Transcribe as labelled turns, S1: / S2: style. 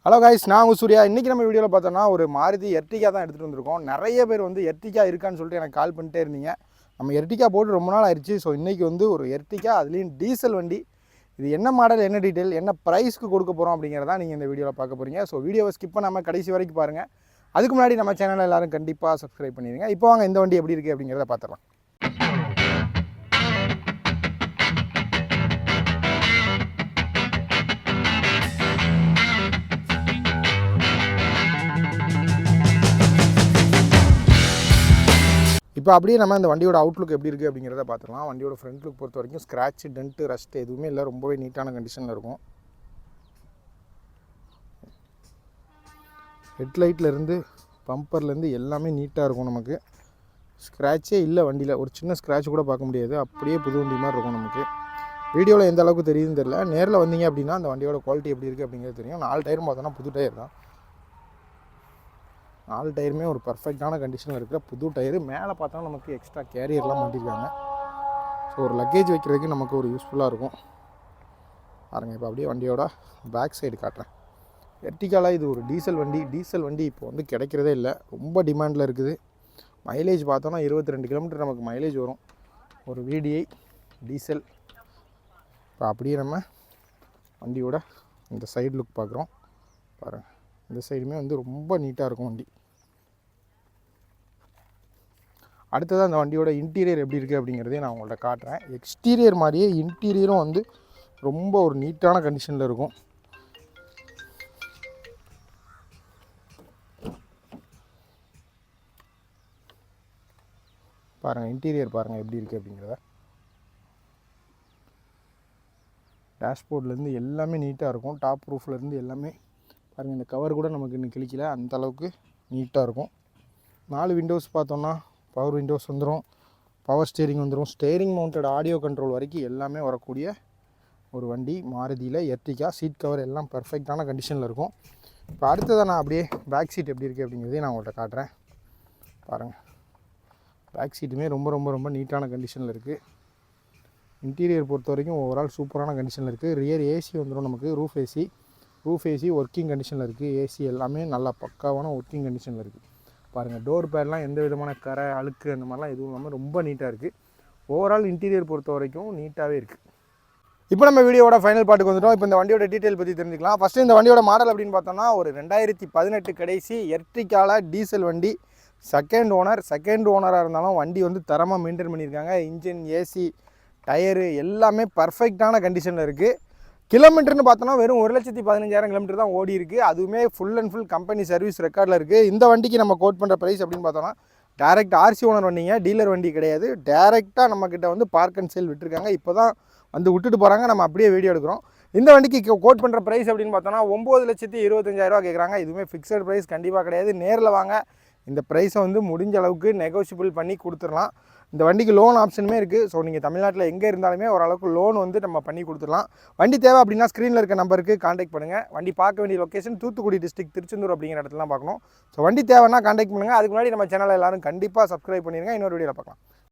S1: Hello guys, நான் உங்கள் சூர்யா. இன்றைக்கி நம்ம வீடியோவில் பார்த்தோன்னா ஒரு மாருதி எர்டிகா தான் எடுத்துகிட்டு வந்திருக்கோம். நிறைய பேர் வந்து எர்டிகா இருக்கான்னு சொல்லிட்டு எனக்கு கால் பண்ணிட்டே இருந்தீங்க. நம்ம எர்டிகா போட்டு ரொம்ப நாள் ஆயிடுச்சு. ஸோ இன்றைக்கி வந்து ஒரு எர்டிகா, அதுலேயும் டீசல் வண்டி. இது என்ன மாடல், என்ன டீட்டெயில், என்ன ப்ரைஸ்க்கு கொடுக்க போகிறோம் அப்படிங்கிறதா நீங்கள் இந்த வீடியோவில் பார்க்க போகிறீங்க. ஸோ வீடியோவை ஸ்கிப் பண்ணாமல் கடைசி வரைக்கும் பாருங்கள். அதுக்கு முன்னாடி நம்ம சேனலில் எல்லோரும் கண்டிப்பாக சப்ஸ்கிரைப் பண்ணிடுங்க. இப்போ வாங்க இந்த வண்டி எப்படி இருக்குது அப்படிங்கிறத பார்த்துடலாம். இப்போ அப்படியே நம்ம இந்த வண்டியோட அவுட்லுக் எப்படி இருக்குது அப்படிங்கிறத பார்த்துக்கலாம். வண்டியோட ஃப்ரண்ட் லுக் பொறுத்த வரைக்கும் ஸ்க்ராட்ச், டென்ட்டு, ரஸ்ட் எதுவுமே இல்லை. ரொம்பவே நீட்டான கண்டிஷனில் இருக்கும். ஹெட்லைட்லேருந்து பம்பர்லேருந்து எல்லாமே நீட்டாக இருக்கும். நமக்கு ஸ்க்ராட்சே இல்லை வண்டியில். ஒரு சின்ன ஸ்க்ராட்ச் கூட பார்க்க முடியாது. அப்படியே புது வண்டி மாதிரி இருக்கும். நமக்கு வீடியோவில் எந்த அளவுக்கு தெரியுதுன்னு தெரியல. நேரில் வந்தீங்க அப்படின்னா அந்த வண்டியோட குவாலிட்டி எப்படி இருக்குது அப்படிங்கிறது தெரியும். 4 டயரும் பார்த்தோன்னா புது டயர் தான். 4 டயருமே ஒரு பர்ஃபெக்டான கண்டிஷனில் இருக்கிற புது டயரு. மேலே பார்த்தா நமக்கு எக்ஸ்ட்ரா கேரியர்லாம் மாட்டிருக்காங்க. ஸோ ஒரு லக்கேஜ் வைக்கிறதுக்கு நமக்கு ஒரு யூஸ்ஃபுல்லாக இருக்கும். பாருங்கள், இப்போ அப்படியே வண்டியோட பேக் சைடு காட்டுறேன். எர்டிகாவில் இது ஒரு டீசல் வண்டி. டீசல் வண்டி இப்போ வந்து கிடைக்கிறதே இல்லை, ரொம்ப டிமாண்டில் இருக்குது. மைலேஜ் பார்த்தோன்னா 22 கிலோமீட்டர் நமக்கு மைலேஜ் வரும். ஒரு VDI டீசல். இப்போ அப்படியே நம்ம வண்டியோட இந்த சைடு லுக் பார்க்குறோம். பாருங்கள், இந்த சைடுமே வந்து ரொம்ப நீட்டாக இருக்கும் வண்டி. அடுத்தது அந்த வண்டியோட இன்டீரியர் எப்படி இருக்குது அப்படிங்கிறதையும் நான் உங்கள்கிட்ட காட்டுறேன். எக்ஸ்டீரியர் மாதிரியே இன்டீரியரும் வந்து ரொம்ப ஒரு நீட்டான கண்டிஷனில் இருக்கும். பாருங்கள், இன்டீரியர் பாருங்கள் எப்படி இருக்குது அப்படிங்கிறத. டேஷ்போர்ட்லேருந்து எல்லாமே நீட்டாக இருக்கும். டாப் ரூஃப்லேருந்து எல்லாமே பாருங்கள். இந்த கவர் கூட நமக்கு இன்னும் கிழிக்கல, அந்தளவுக்கு நீட்டாக இருக்கும். 4 விண்டோஸ் பார்த்தோன்னா பவர் விண்டோஸ் வந்துடும், பவர் ஸ்டீரிங் வந்துடும், ஸ்டேரிங் மவுண்டட் ஆடியோ கண்ட்ரோல் வரைக்கும் எல்லாமே வரக்கூடிய ஒரு வண்டி மாருதியில் எர்டிகா. சீட் கவர் எல்லாம் பர்ஃபெக்டான கண்டிஷனில் இருக்கும். இப்போ அடுத்ததாக நான் அப்படியே பேக் சீட் எப்படி இருக்குது அப்படிங்கிறதையும் நான் உங்கள்கிட்ட காட்டுறேன். பாருங்கள், பேக் சீட்டுமே ரொம்ப ரொம்ப ரொம்ப நீட்டான கண்டிஷனில் இருக்குது. இன்டீரியர் பொறுத்த வரைக்கும் ஓவரால் சூப்பரான கண்டிஷனில் இருக்குது. ரியர் ஏசி வந்துடும் நமக்கு. ரூஃப் ஏசி ஒர்க்கிங் கண்டிஷனில் இருக்குது. ஏசி எல்லாமே நல்லா பக்காவான ஒர்க்கிங் கண்டிஷனில் இருக்குது. பாருங்கள், டோர் பேட்லாம் எந்த விதமான கரை, அழுக்கு அந்த மாதிரிலாம் எதுவும் இல்லாமல் ரொம்ப நீட்டாக இருக்குது. ஓவரால் இன்டீரியர் பொறுத்த வரைக்கும் நீட்டாகவே இருக்குது. இப்போ நம்ம வீடியோட ஃபைனல் பாட்டுக்கு வந்துட்டோம். இப்போ இந்த வண்டியோட டீட்டெயில் பற்றி தெரிஞ்சுக்கலாம். ஃபஸ்ட்டு இந்த வண்டியோட மாடல் அப்படின்னு பார்த்தோம்னா ஒரு 2018 கடைசி எர்டிகாவில் டீசல் வண்டி. செகண்ட் ஓனராக இருந்தாலும் வண்டி வந்து தரமாக மெயின்டைன் பண்ணியிருக்காங்க. இன்ஜின், ஏசி, டயரு எல்லாமே பர்ஃபெக்டான கண்டிஷனில் இருக்குது. கிலோமீட்டர்னு பார்த்தோன்னா வெறும் 1,15,000 கிலோமீட்டர் தான் ஓடி இருக்குது. அதுவுமே full and full company service ரெக்கார்டில் இருக்குது. இந்த வண்டிக்கு நம்ம கோட் பண்ணுற ப்ரைஸ் அப்படின்னு பார்த்தோன்னா டேரெக்ட் RC ஓனர் வண்டிங்க, டீலர் வண்டி கிடையாது. டேரெக்டாக நம்மக்கிட்ட வந்து பார்க் அண்ட் சேல் விட்டுருக்காங்க. இப்போ தான் வந்து விட்டுட்டு போகிறாங்க, நம்ம அப்படியே வீடியோ எடுக்கிறோம். இந்த வண்டிக்கு கோட் பண்ணுற ப்ரைஸ் அப்படின்னு பார்த்தோன்னா 9,25,000 கேட்குறாங்க. இதுவுமே ஃபிக்ஸட் ப்ரைஸ் கண்டிப்பாக கிடையாது. நேரில் வாங்க, இந்த ப்ரைஸை வந்து முடிஞ்ச அளவுக்கு நெகோஷியபிள் பண்ணி கொடுத்துடலாம். இந்த வண்டிக்கு லோன் ஆப்ஷனுமே இருக்குது. ஸோ நீங்கள் தமிழ்நாட்டில் எங்கே இருந்தாலுமே ஓரளவுக்கு லோன் வந்து நம்ம பண்ணி கொடுத்துடலாம். வண்டி தேவை அப்படின்னா ஸ்க்ரீனில் இருக்க நம்பருக்கு காண்டாக்ட் பண்ணுங்கள். வண்டி பார்க்க வேண்டிய லொக்கேஷன் தூத்துக்குடி டிஸ்ட்ரிக்ட், திருச்செந்தூர் அப்படிங்கிற இடத்துல தான் பார்க்கணும். ஸோ வண்டி தேவைன்னா காண்டாக்ட் பண்ணுங்கள். அதுக்கு முன்னாடி நம்ம சேனலில் எல்லோரும் கண்டிப்பாக சப்ஸ்கிரைப் பண்ணிடுங்க. இன்னொரு வீடியோவில் பார்க்கலாம்.